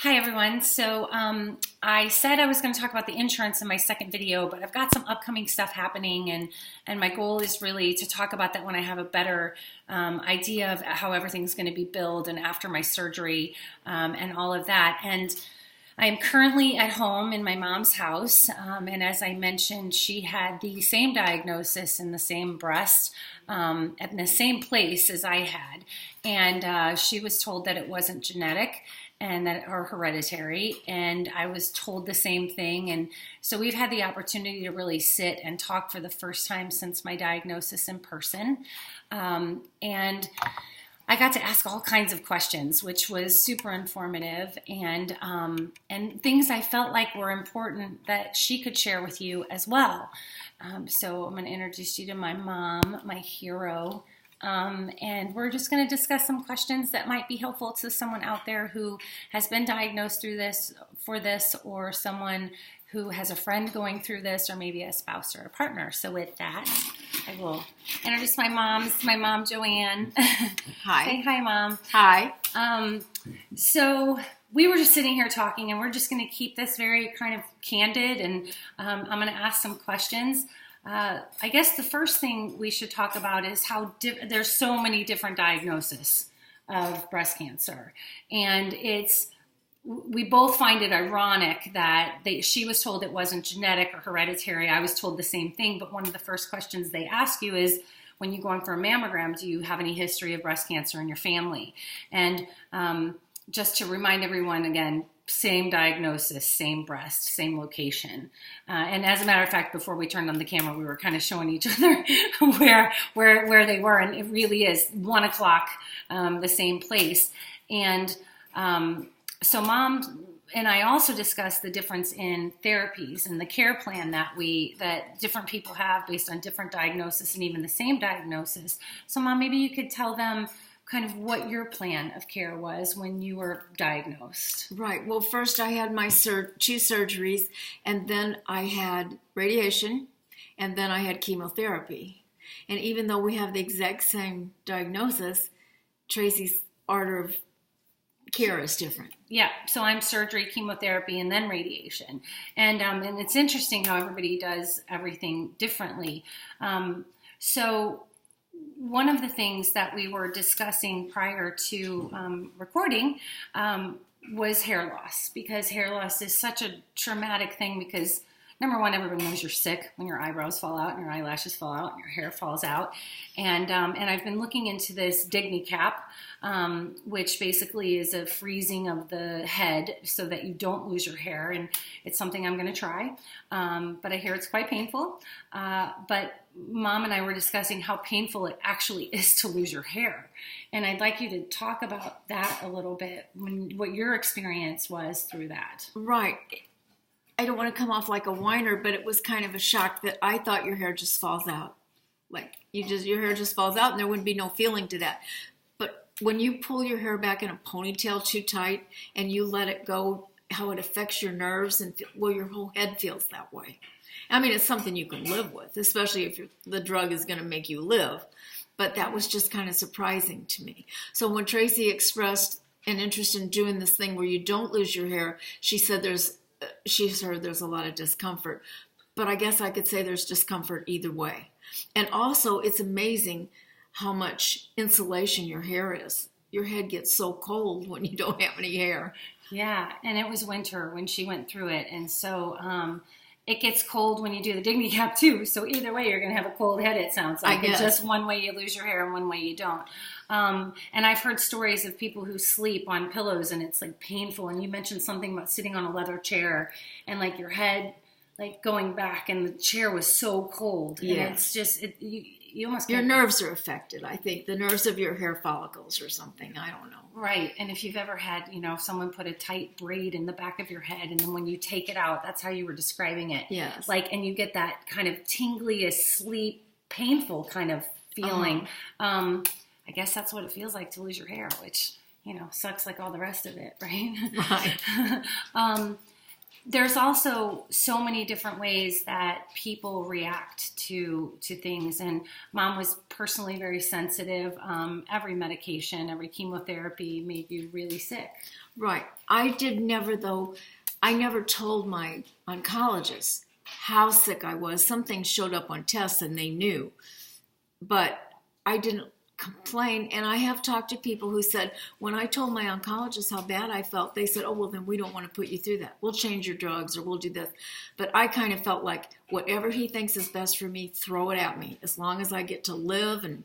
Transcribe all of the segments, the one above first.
Hi everyone. I said I was going to talk about the insurance in my second video, but I've got some upcoming stuff happening, and my goal is really to talk about that when I have a better idea of how everything's going to be billed and after my surgery and all of that. And I'm currently at home in my mom's house, and as I mentioned, she had the same diagnosis in the same breast at the same place as I had, and she was told that it wasn't genetic and that are hereditary, and I was told the same thing. And so we've had the opportunity to really sit and talk for the first time since my diagnosis in person, and I got to ask all kinds of questions, which was super informative, and things I felt like were important that she could share with you as well. So I'm going to introduce you to my mom, my hero. And we're just going to discuss some questions that might be helpful to someone out there who has been diagnosed for this, or someone who has a friend going through this, or maybe a spouse or a partner. So with that, I will introduce my mom. This is my mom, Joanne. Hi. Say hi, Mom. Hi. So we were just sitting here talking, and we're just going to keep this very kind of candid, and I'm going to ask some questions. I guess the first thing we should talk about is how there's so many different diagnoses of breast cancer, and we both find it ironic that she was told it wasn't genetic or hereditary. I was told the same thing, but one of the first questions they ask you is, when you go in for a mammogram, do you have any history of breast cancer in your family? And just to remind everyone again, same diagnosis, same breast, same location. And as a matter of fact, before we turned on the camera, we were kind of showing each other where they were. And it really is 1 o'clock, the same place. And so Mom and I also discussed the difference in therapies and the care plan that different people have based on different diagnosis and even the same diagnosis. So Mom, maybe you could tell them kind of what your plan of care was when you were diagnosed. Right. Well, first I had my 2 surgeries, and then I had radiation, and then I had chemotherapy. And even though we have the exact same diagnosis, Tracy's order of care is different. Yeah. So I'm surgery, chemotherapy, and then radiation. And it's interesting how everybody does everything differently. So one of the things that we were discussing prior to recording was hair loss, because hair loss is such a traumatic thing because, number one, everyone knows you're sick when your eyebrows fall out and your eyelashes fall out and your hair falls out. And I've been looking into this DigniCap, which basically is a freezing of the head so that you don't lose your hair. And it's something I'm going to try. But I hear it's quite painful. But Mom and I were discussing how painful it actually is to lose your hair. And I'd like you to talk about that a little bit, what your experience was through that. Right. I don't want to come off like a whiner, but it was kind of a shock that I thought your hair just falls out. Like your hair just falls out and there wouldn't be no feeling to that. But when you pull your hair back in a ponytail too tight and you let it go, how it affects your nerves, and your whole head feels that way. I mean, it's something you can live with, especially if the drug is going to make you live. But that was just kind of surprising to me. So when Tracy expressed an interest in doing this thing where you don't lose your hair, she said she's heard there's a lot of discomfort. But I guess I could say there's discomfort either way. And also, it's amazing how much insulation your hair is. Your head gets so cold when you don't have any hair. Yeah, and it was winter when she went through it. And so it gets cold when you do the DigniCap too. So either way, you're going to have a cold head, it sounds like. It's just one way you lose your hair and one way you don't. And I've heard stories of people who sleep on pillows and it's like painful. And you mentioned something about sitting on a leather chair and like your head like going back, and the chair was so cold. Yeah. And it's just, you almost your nerves are affected, I think. The nerves of your hair follicles or something. I don't know. Right. And if you've ever had, someone put a tight braid in the back of your head, and then when you take it out, that's how you were describing it. Yes. And you get that kind of tingly, asleep, painful kind of feeling. I guess that's what it feels like to lose your hair, which, sucks like all the rest of it, right? Right. there's also so many different ways that people react to things. And Mom was personally very sensitive. Every medication, every chemotherapy made you really sick. Right. I never told my oncologist how sick I was. Some things showed up on tests and they knew. But I didn't complain. And I have talked to people who said, when I told my oncologist how bad I felt, they said, oh, well, then we don't want to put you through that. We'll change your drugs or we'll do this. But I kind of felt like whatever he thinks is best for me, throw it at me. As long as I get to live and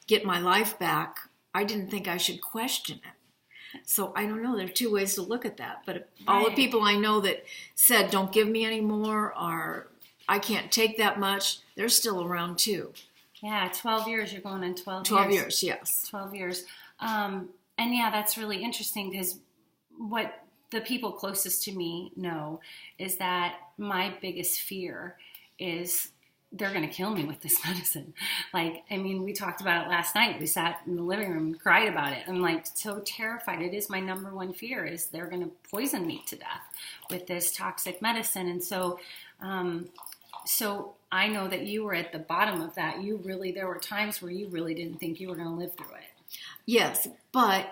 get my life back, I didn't think I should question it. So I don't know. There are two ways to look at that. But all the people I know that said, don't give me any more, or I can't take that much, they're still around too. Yeah, 12 years. You're going on 12 years. 12 years, yes. 12 years. And yeah, that's really interesting because what the people closest to me know is that my biggest fear is they're going to kill me with this medicine. Like, I mean, we talked about it last night. We sat in the living room and cried about it. I'm like so terrified. It is my number one fear is they're going to poison me to death with this toxic medicine. And so, so I know that you were at the bottom of that. There were times where you really didn't think you were going to live through it. Yes, but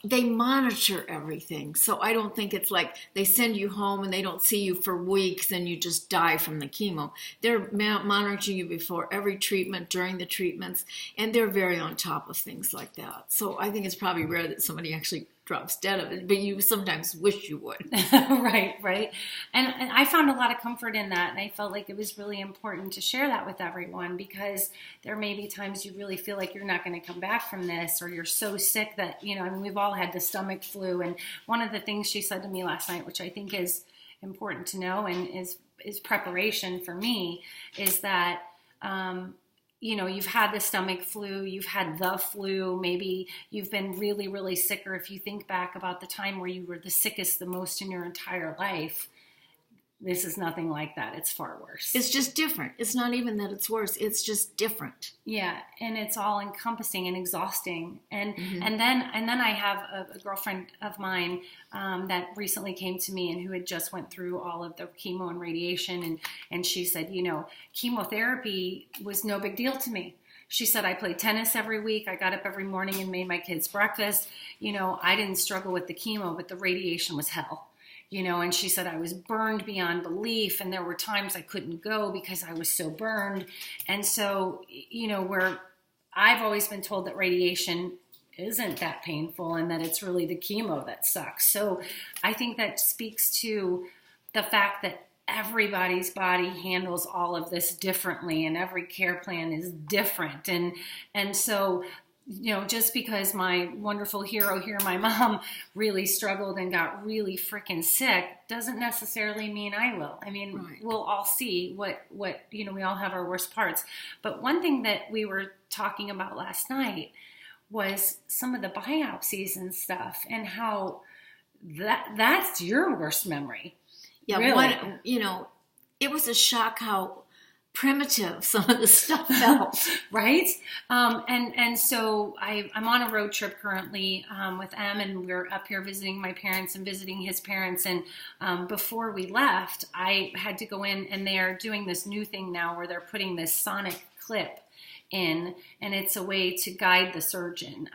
they monitor everything. So I don't think it's like they send you home and they don't see you for weeks and you just die from the chemo. They're monitoring you before every treatment, during the treatments, and they're very on top of things like that. So I think it's probably rare that somebody actually drops dead of it, but you sometimes wish you would. Right. And I found a lot of comfort in that, and I felt like it was really important to share that with everyone because there may be times you really feel like you're not going to come back from this, or you're so sick that, I mean, we've all had the stomach flu, and one of the things she said to me last night, which I think is important to know and is preparation for me, is that you've had the stomach flu, you've had the flu, maybe you've been really, really sick, or if you think back about the time where you were the sickest the most in your entire life, this is nothing like that. It's far worse. It's just different. It's not even that it's worse. It's just different. Yeah, and it's all encompassing and exhausting. And and then I have a girlfriend of mine that recently came to me and who had just went through all of the chemo and radiation, and she said, chemotherapy was no big deal to me. She said, I played tennis every week. I got up every morning and made my kids breakfast. I didn't struggle with the chemo, but the radiation was hell. And she said, I was burned beyond belief. And there were times I couldn't go because I was so burned. And so, where I've always been told that radiation isn't that painful and that it's really the chemo that sucks. So I think that speaks to the fact that everybody's body handles all of this differently and every care plan is different. And so, just because my wonderful hero here, my mom, really struggled and got really freaking sick doesn't necessarily mean I will. I mean, right. We'll all see what, we all have our worst parts. But one thing that we were talking about last night was some of the biopsies and stuff and how that's your worst memory. Yeah. Really. It was a shock how primitive some of the stuff felt. Right? And so I'm on a road trip currently with Em, and we're up here visiting my parents and visiting his parents. And before we left, I had to go in, and they are doing this new thing now where they're putting this sonic clip in, and it's a way to guide the surgeon.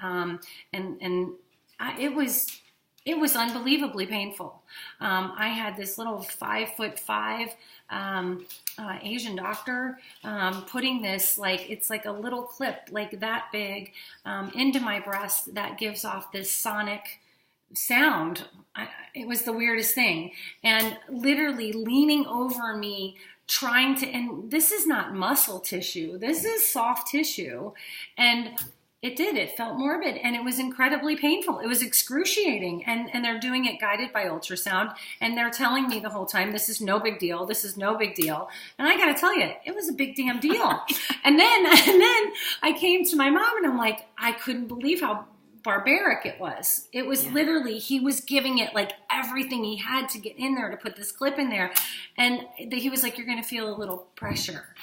It was unbelievably painful. I had this little 5'5" Asian doctor putting this, it's like a little clip like that big into my breast that gives off this sonic sound. It was the weirdest thing. And literally leaning over me, trying to, and this is not muscle tissue, this is soft tissue. And it felt morbid, and it was incredibly painful. It was excruciating, and they're doing it guided by ultrasound, and they're telling me the whole time, this is no big deal, this is no big deal. And I got to tell you, it was a big damn deal. and then I came to my mom, and I'm like, I couldn't believe how barbaric it was. It was literally, he was giving it like everything he had to get in there to put this clip in there. And he was like, you're going to feel a little pressure.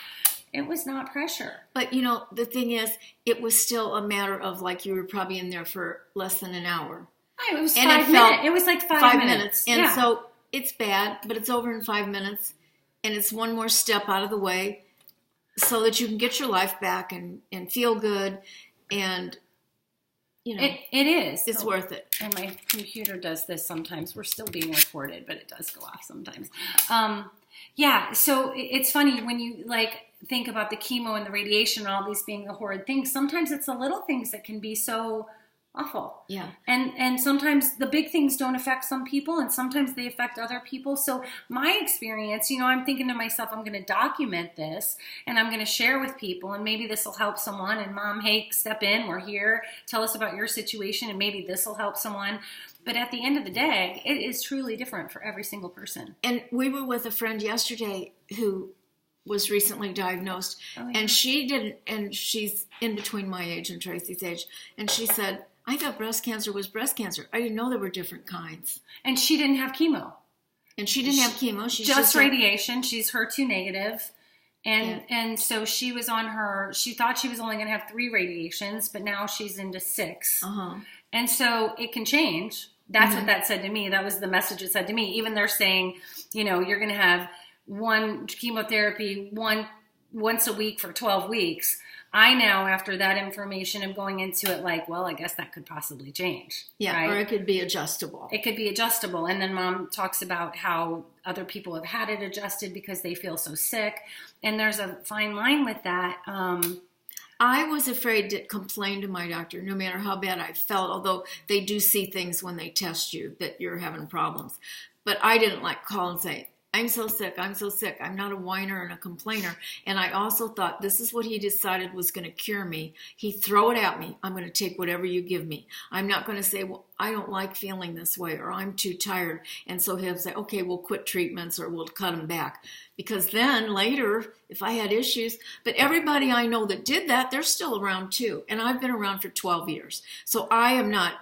It was not pressure. But, the thing is, it was still a matter of you were probably in there for less than an hour. It was 5 minutes. It was like 5 minutes. And so it's bad, but it's over in 5 minutes, and it's one more step out of the way so that you can get your life back and feel good, and it is. It's worth it. And my computer does this sometimes. We're still being recorded, but it does go off sometimes. Yeah, so it's funny when you think about the chemo and the radiation and all these being the horrid things. Sometimes it's the little things that can be so awful. Yeah. And sometimes the big things don't affect some people, and sometimes they affect other people. So my experience, I'm thinking to myself, I'm going to document this and I'm going to share with people, and maybe this will help someone. And Mom, hey, step in. We're here. Tell us about your situation, and maybe this will help someone. But at the end of the day, it is truly different for every single person. And we were with a friend yesterday who was recently diagnosed, and she's in between my age and Tracy's age, and she said, I thought breast cancer was breast cancer. I didn't know there were different kinds. And she didn't have chemo. And she didn't have chemo. She's just radiation. She's HER2 negative. And so she was on she thought she was only going to have 3 radiations, but now she's into 6. Uh-huh. And so it can change. That's what that said to me. That was the message it said to me. Even they're saying, you're going to have 1 chemotherapy once a week for 12 weeks. I now, after that information, am going into it I guess that could possibly change. Yeah, right? Or it could be adjustable. It could be adjustable. And then Mom talks about how other people have had it adjusted because they feel so sick. And there's a fine line with that. I was afraid to complain to my doctor, no matter how bad I felt, although they do see things when they test you that you're having problems. But I didn't call and say, I'm so sick. I'm not a whiner and a complainer. And I also thought this is what he decided was going to cure me. He'd throw it at me. I'm going to take whatever you give me. I'm not going to say, well, I don't like feeling this way, or I'm too tired. And so he'll say, okay, we'll quit treatments or we'll cut them back. Because then later, if I had issues, but everybody I know that did that, they're still around too. And I've been around for 12 years. So I am not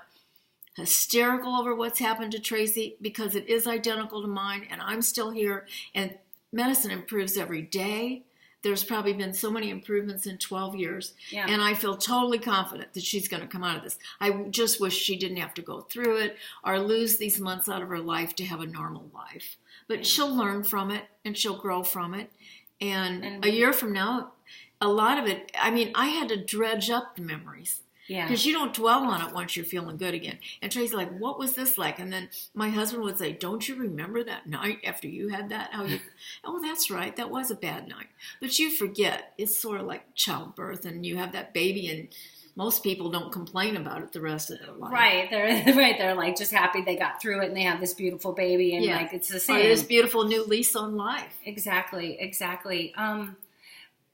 hysterical over what's happened to Tracy because it is identical to mine, and I'm still here, and medicine improves every day. There's probably been so many improvements in 12 years, and I feel totally confident that she's going to come out of this. I just wish she didn't have to go through it or lose these months out of her life to have a normal life. But she'll learn from it, and she'll grow from it, and a year from now, a lot of it, I had to dredge up the memories. Yeah. Because you don't dwell on it once you're feeling good again. And Tracy's like, what was this like? And then my husband would say, don't you remember that night after you had that? Oh, that's right. That was a bad night. But you forget. It's sort of like childbirth, and you have that baby, and most people don't complain about it the rest of their life. Right. They're just happy they got through it and they have this beautiful baby, and it's the same. Or this beautiful new lease on life. Exactly.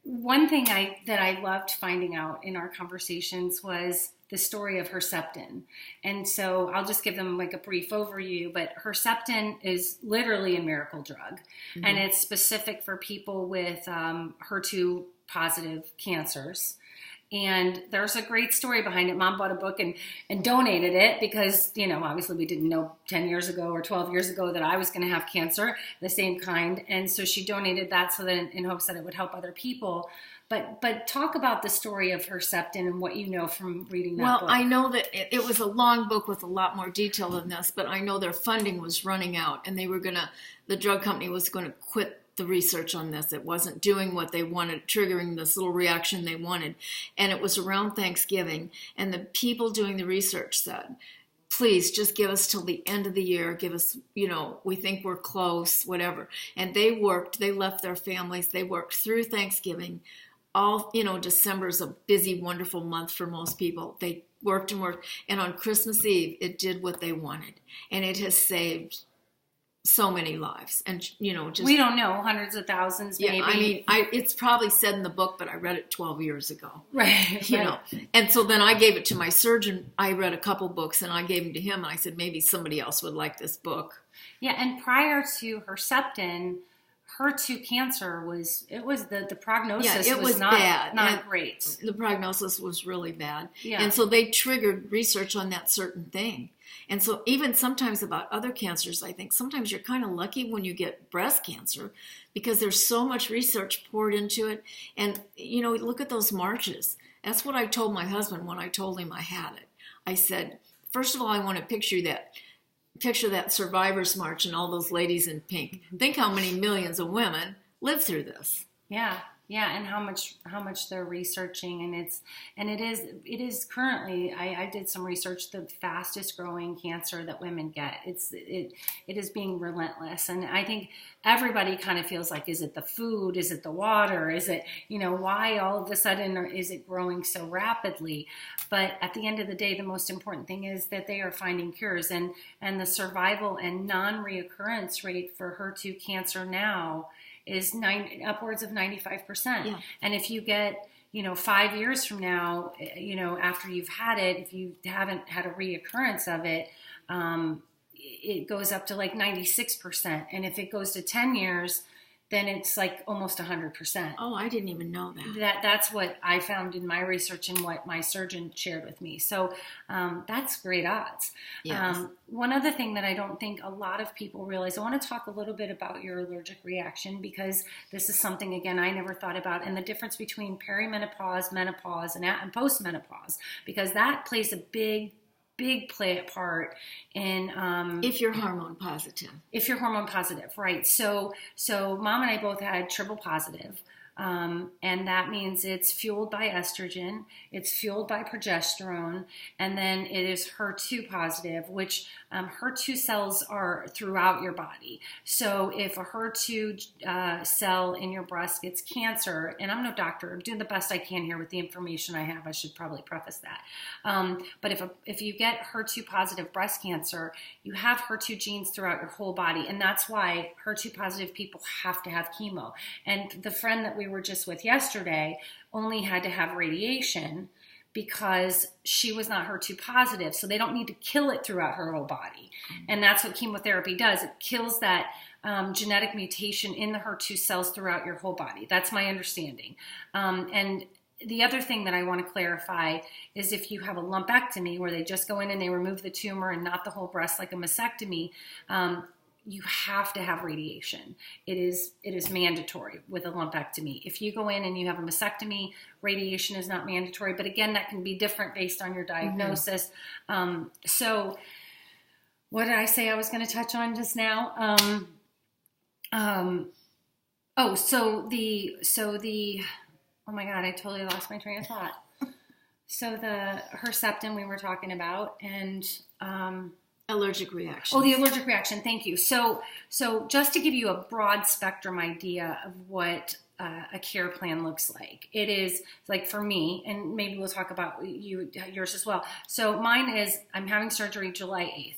One thing that I loved finding out in our conversations was the story of Herceptin. And so I'll just give them a brief overview, but Herceptin is literally a miracle drug. Mm-hmm. And it's specific for people with HER2 positive cancers. And there's a great story behind it. Mom bought a book and donated it because, obviously we didn't know 10 years ago or 12 years ago that I was going to have cancer, the same kind. And so she donated that so that in hopes that it would help other people. But talk about the story of Herceptin and what you know from reading that book. Well, I know that it was a long book with a lot more detail than this, but I know their funding was running out, and the drug company was going to quit the research on this. It wasn't doing what they wanted, triggering this little reaction they wanted. And it was around Thanksgiving, and the people doing the research said, please just give us till the end of the year. Give us, we think we're close, whatever. And they left their families. They worked through Thanksgiving. All, December's a busy, wonderful month for most people. They worked and worked. And on Christmas Eve, it did what they wanted. And it has saved so many lives, and just we don't know, hundreds of thousands, maybe. It's probably said in the book, but I read it 12 years ago, right? And so then I gave it to my surgeon. I read a couple books, and I gave them to him, and I said maybe somebody else would like this book. Yeah, and prior to Herceptin, HER2 cancer the prognosis was not bad, not great. The prognosis was really bad, yeah. And so they triggered research on that certain thing. And so even sometimes about other cancers, I think sometimes you're kind of lucky when you get breast cancer because there's so much research poured into it. And, look at those marches. That's what I told my husband when I told him I had it. I said, first of all, I want to picture that picture that survivors march and all those ladies in pink. Think how many millions of women live through this. Yeah, and how much they're researching, and it is currently. I did some research. The fastest growing cancer that women get. It is being relentless, and I think everybody kind of feels like, is it the food? Is it the water? Is it, why all of a sudden is it growing so rapidly? But at the end of the day, the most important thing is that they are finding cures, and the survival and non-reoccurrence rate for HER2 cancer now is upwards of 95%. Yeah. And if you get, 5 years from now, after you've had it, if you haven't had a reoccurrence of it, it goes up to like 96%. And if it goes to 10 years, then it's like almost 100%. Oh, I didn't even know that. That's what I found in my research and what my surgeon shared with me. So that's great odds. Yes. One other thing that I don't think a lot of people realize, I want to talk a little bit about your allergic reaction, because this is something, again, I never thought about, and the difference between perimenopause, menopause, and postmenopause, because that plays a big part in if you're hormone positive. If you're hormone positive, right? So Mom and I both had triple positive, and that means it's fueled by estrogen, it's fueled by progesterone, and then it is HER2 positive, which HER2 cells are throughout your body. So if a HER2 cell in your breast gets cancer, and I'm no doctor, I'm doing the best I can here with the information I have, I should probably preface that. But if you get HER2 positive breast cancer, you have HER2 genes throughout your whole body, and that's why HER2 positive people have to have chemo. And the friend that we were just with yesterday only had to have radiation because she was not HER2 positive, so they don't need to kill it throughout her whole body. And that's what chemotherapy does. It kills that genetic mutation in the HER2 cells throughout your whole body. That's my understanding. And the other thing that I want to clarify is if you have a lumpectomy where they just go in and they remove the tumor and not the whole breast like a mastectomy, you have to have radiation. It is mandatory with a lumpectomy. If you go in and you have a mastectomy, radiation is not mandatory. But again, that can be different based on your diagnosis. Mm-hmm. So what did I say I was going to touch on just now? Oh my God, I totally lost my train of thought. So the Herceptin we were talking about, and allergic reaction. Oh, the allergic reaction. Thank you. So just to give you a broad spectrum idea of what a care plan looks like, it is like for me, and maybe we'll talk about yours as well. So mine is, I'm having surgery July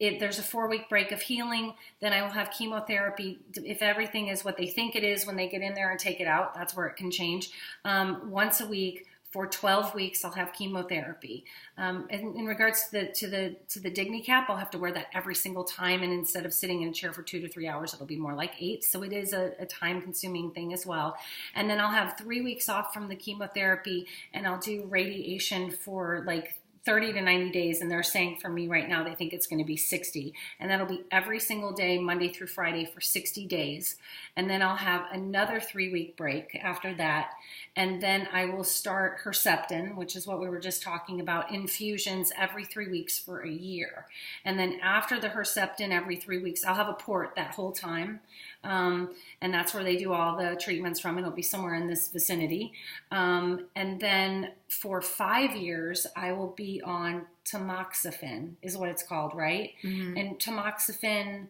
8th. There's a 4-week break of healing. Then I will have chemotherapy. If everything is what they think it is when they get in there and take it out, that's where it can change. Once a week. For 12 weeks, I'll have chemotherapy. In regards to the Dignity Cap, I'll have to wear that every single time, and instead of sitting in a chair for 2 to 3 hours, it'll be more like 8. So it is a time-consuming thing as well. And then I'll have 3 weeks off from the chemotherapy, and I'll do radiation for like 30 to 90 days, and they're saying for me right now they think it's going to be 60, and that'll be every single day, Monday through Friday for 60 days, and then I'll have another 3-week break after that, and then I will start Herceptin, which is what we were just talking about, infusions every 3 weeks for a year, and then after the Herceptin every 3 weeks, I'll have a port that whole time, and that's where they do all the treatments from, and it'll be somewhere in this vicinity, and then for 5 years, I will be on tamoxifen, is what it's called, right? Mm-hmm. And tamoxifen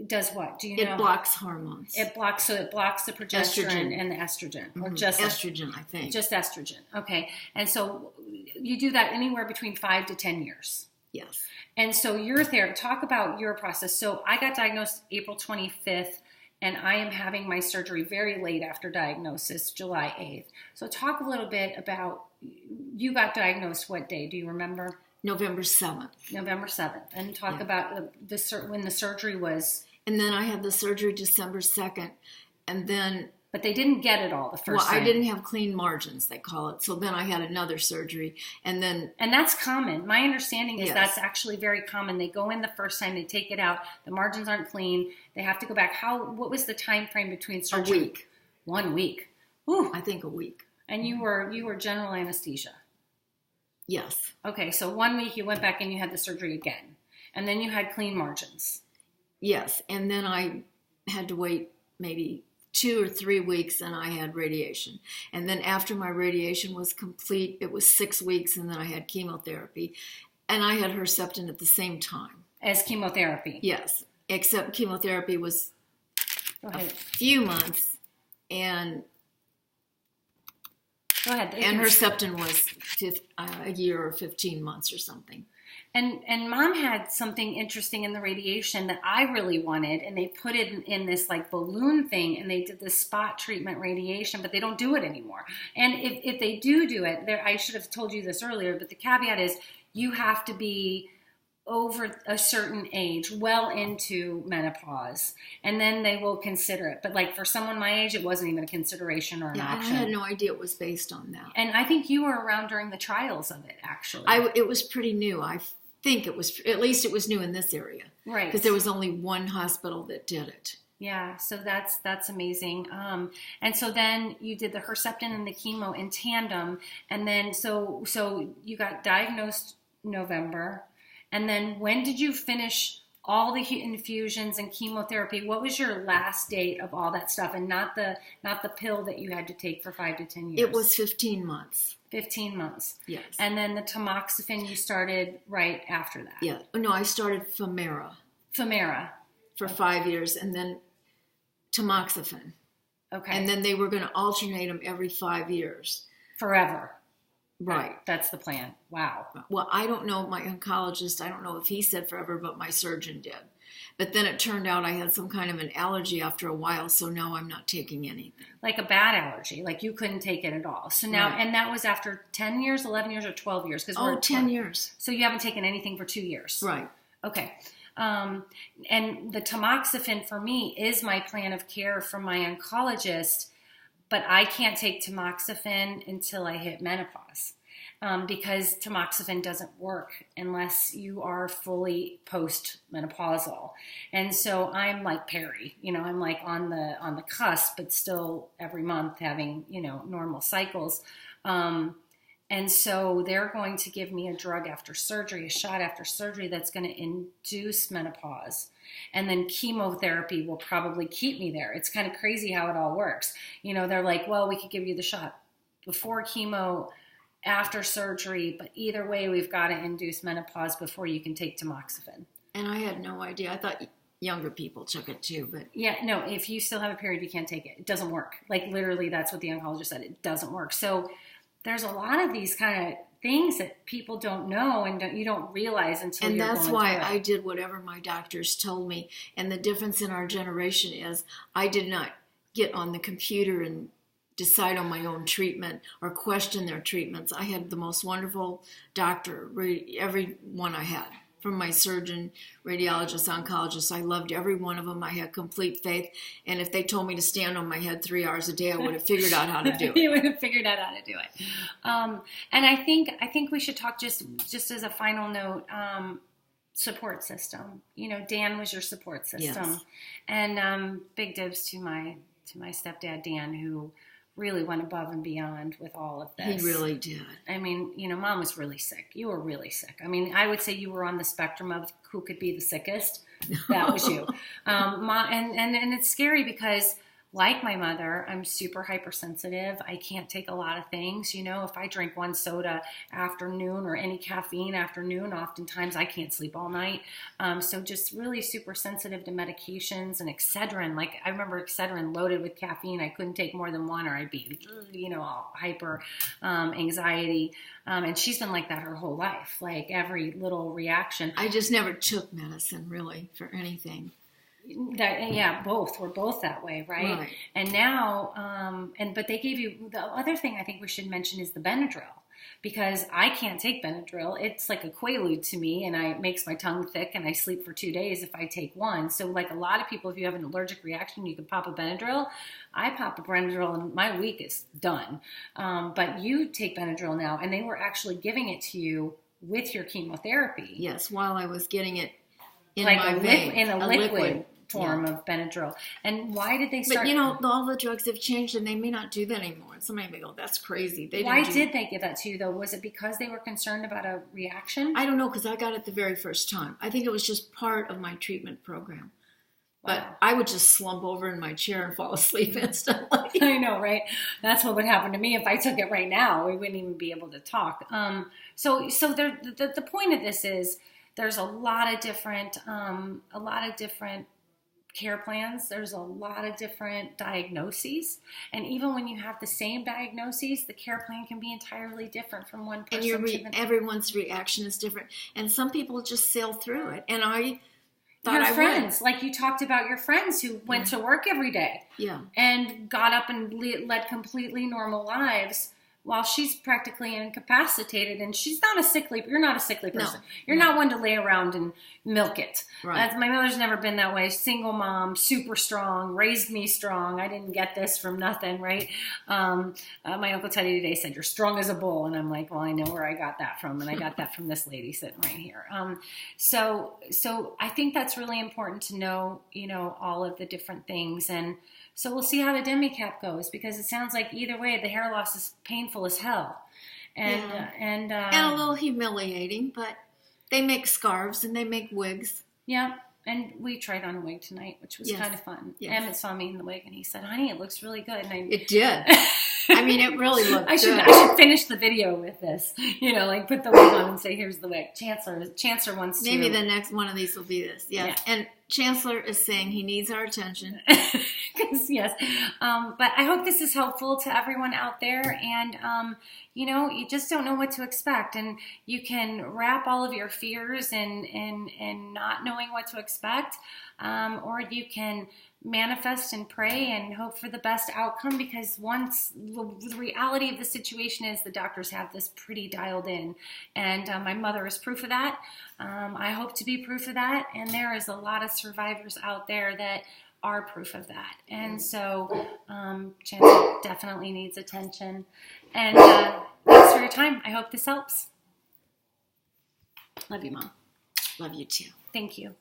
does what? Do you know? It blocks hormones. It blocks the progesterone and the estrogen, mm-hmm. or just estrogen, I think. Just estrogen. Okay, and so you do that anywhere between 5 to 10 years. Yes. And so your therapy. Talk about your process. So I got diagnosed April 25th. And I am having my surgery very late after diagnosis, July 8th. So talk a little bit about, you got diagnosed what day? Do you remember? November 7th. November 7th. And talk about when the surgery was. And then I had the surgery December 2nd. And then. But they didn't get it all the first time. Well, I didn't have clean margins, they call it. So then I had another surgery. And that's common. My understanding is yes. That's actually very common. They go in the first time, they take it out. The margins aren't clean. They have to go back. What was the time frame between surgery? A week. 1 week. Ooh. I think a week. And you were general anesthesia? Yes. Okay, so 1 week you went back and you had the surgery again. And then you had clean margins. Yes, and then I had to wait maybe 2 or 3 weeks, and I had radiation. And then after my radiation was complete, it was 6 weeks, and then I had chemotherapy. And I had Herceptin at the same time. As chemotherapy? Yes, except chemotherapy was a few months, and Go ahead. And Herceptin was a year or 15 months or something. And Mom had something interesting in the radiation that I really wanted, and they put it in this like balloon thing, and they did this spot treatment radiation, but they don't do it anymore. And if they do it, I should have told you this earlier, but the caveat is you have to be over a certain age, well into menopause, and then they will consider it. But like for someone my age, it wasn't even a consideration or an option. I had no idea it was based on that. And I think you were around during the trials of it, actually. It was pretty new. I think it was, at least it was new in this area. Right. Because there was only one hospital that did it. Yeah, so that's amazing. And so then you did the Herceptin and the chemo in tandem, and then so you got diagnosed November. And then when did you finish all the infusions and chemotherapy? What was your last date of all that stuff? And not the pill that you had to take for 5 to 10 years. It was 15 months. 15 months. Yes. And then the tamoxifen you started right after that. Yeah. No, I started Femera. For 5 years, and then tamoxifen. Okay. And then they were going to alternate them every 5 years. Forever. Right. That's the plan. Wow. Well, I don't know, my oncologist, I don't know if he said forever, but my surgeon did. But then it turned out I had some kind of an allergy after a while, so now I'm not taking anything. Like a bad allergy, like you couldn't take it at all. So now, Right. And that was after 10 years, 11 years, or 12 years? 10 years. So you haven't taken anything for 2 years. Right. Okay. And the tamoxifen for me is my plan of care from my oncologist, but I can't take tamoxifen until I hit menopause. Because tamoxifen doesn't work unless you are fully post-menopausal. And so I'm like Perry, I'm like on the cusp, but still every month having, normal cycles. And so they're going to give me a drug after surgery, a shot after surgery that's going to induce menopause. And then chemotherapy will probably keep me there. It's kind of crazy how it all works. They're like, well, we could give you the shot before chemo, after surgery, but either way, we've got to induce menopause before you can take tamoxifen. And I had no idea. I thought younger people took it too, but... Yeah, no, if you still have a period, you can't take it. It doesn't work. Like, literally, that's what the oncologist said. It doesn't work. So there's a lot of these kind of things that people don't know and you don't realize until you're going through it. And that's why I did whatever my doctors told me. And the difference in our generation is I did not get on the computer and decide on my own treatment or question their treatments. I had the most wonderful doctor, every one I had, from my surgeon, radiologist, oncologist. I loved every one of them. I had complete faith. And if they told me to stand on my head 3 hours a day, I would have figured out how to do it. You would have figured out how to do it. And I think we should talk just as a final note, support system. Dan was your support system. Yes. And big dibs to my stepdad, Dan, who really went above and beyond with all of this. He really did. I mean, Mom was really sick. You were really sick. I mean, I would say you were on the spectrum of who could be the sickest. That was you. And it's scary because, like my mother, I'm super hypersensitive. I can't take a lot of things. If I drink one soda afternoon or any caffeine afternoon, oftentimes I can't sleep all night. So just really super sensitive to medications and Excedrin. Like I remember Excedrin loaded with caffeine. I couldn't take more than one or I'd be, all hyper anxiety. And she's been like that her whole life, like every little reaction. I just never took medicine really for anything. We're both that way, right? And now, but they gave you, the other thing I think we should mention is the Benadryl, because I can't take Benadryl. It's like a Quaalude to me, and it makes my tongue thick, and I sleep for 2 days if I take one. So like a lot of people, if you have an allergic reaction, you can pop a Benadryl. I pop a Benadryl, and my week is done. But you take Benadryl now, and they were actually giving it to you with your chemotherapy. Yes, while I was getting it in like my a vein. in a liquid form of Benadryl. And why did they start? But, all the drugs have changed, and they may not do that anymore. And somebody may go, that's crazy. Why did they give that to you, though? Was it because they were concerned about a reaction? I don't know, because I got it the very first time. I think it was just part of my treatment program. But I would just slump over in my chair and fall asleep instantly. I know, right? That's what would happen to me if I took it right now. We wouldn't even be able to talk. So the point of this is there's a lot of different care plans. There's a lot of different diagnoses, and even when you have the same diagnoses, the care plan can be entirely different from one person. And everyone's reaction is different, and some people just sail through it. And I thought your friends, like you talked about your friends who went to work every day, and got up and led completely normal lives, while she's practically incapacitated, and she's not a sickly. You're not a sickly person. You're not one to lay around and milk it. Right. My mother's never been that way. Single mom, super strong, raised me strong. I didn't get this from nothing, right? My Uncle Teddy today said, "You're strong as a bull," and I'm like, well, I know where I got that from, and I got that from this lady sitting right here. So I think that's really important to know, all of the different things. And so we'll see how the DemiCap goes, because it sounds like either way, the hair loss is painful as hell. And a little humiliating, but they make scarves and they make wigs. Yeah. And we tried on a wig tonight, which was kind of fun. Yes. Emmett saw me in the wig and he said, "Honey, it looks really good." And it did. I mean, it really looked good. I should finish the video with this. Put the wig on and say, "Here's the wig." Chancellor wants to. Maybe the next one of these will be this. Yes. Yeah. And Chancellor is saying he needs our attention. Yes. But I hope this is helpful to everyone out there. And, you just don't know what to expect. And you can wrap all of your fears in not knowing what to expect. Or you can manifest and pray and hope for the best outcome, because once the reality of the situation is the doctors have this pretty dialed in, and my mother is proof of that. I hope to be proof of that, and there is a lot of survivors out there that are proof of that. And so Chancellor definitely needs attention. And thanks for your time. I hope this helps. Love you, Mom. Love you too. Thank you.